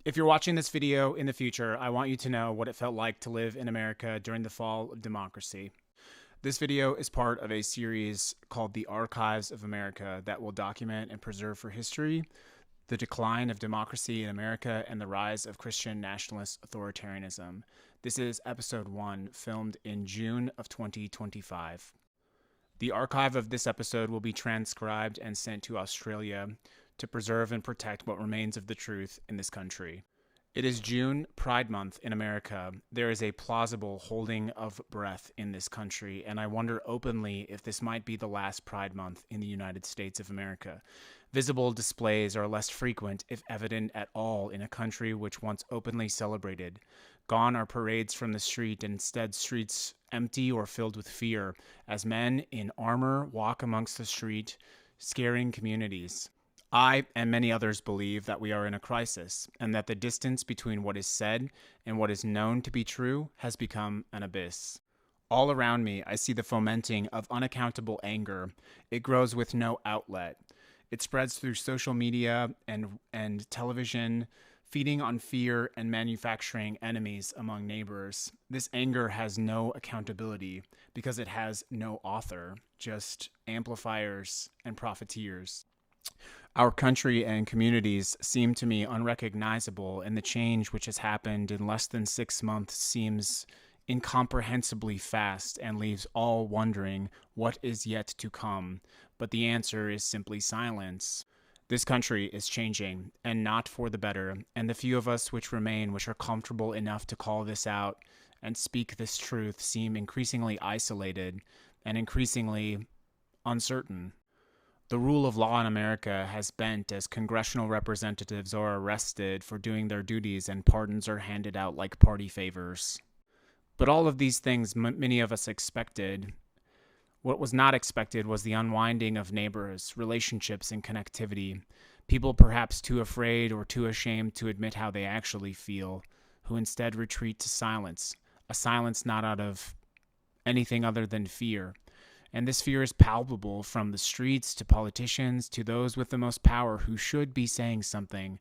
If you're watching this video in the future, I want you to know what it felt like to live in America during the fall of democracy. This video is part of a series called The Archives of America that will document and preserve for history the decline of democracy in America and the rise of Christian nationalist authoritarianism. This is episode 1, filmed in June of 2025. The archive of this episode will be transcribed and sent to Australia to preserve and protect what remains of the truth in this country. It is June, Pride Month in America. There is a plausible holding of breath in this country, and I wonder openly if this might be the last Pride Month in the United States of America. Visible displays are less frequent, if evident at all, in a country which once openly celebrated. Gone are parades from the street, and instead streets empty or filled with fear, as men in armor walk amongst the street, scaring communities. I and many others believe that we are in a crisis, and that the distance between what is said and what is known to be true has become an abyss. All around me, I see the fomenting of unaccountable anger. It grows with no outlet. It spreads through social media and television, feeding on fear and manufacturing enemies among neighbors. This anger has no accountability because it has no author, just amplifiers and profiteers. Our country and communities seem to me unrecognizable, and the change which has happened in less than 6 months seems incomprehensibly fast and leaves all wondering what is yet to come. But the answer is simply silence. This country is changing, and not for the better, and the few of us which remain, which are comfortable enough to call this out and speak this truth, seem increasingly isolated and increasingly uncertain. The rule of law in America has bent as congressional representatives are arrested for doing their duties and pardons are handed out like party favors. But all of these things many of us expected. What was not expected was the unwinding of neighbors, relationships, and connectivity. People perhaps too afraid or too ashamed to admit how they actually feel, who instead retreat to silence, a silence not out of anything other than fear. And this fear is palpable from the streets to politicians to those with the most power who should be saying something,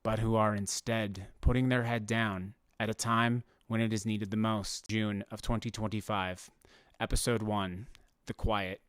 but who are instead putting their head down at a time when it is needed the most. June of 2025, Episode 1, The Quiet.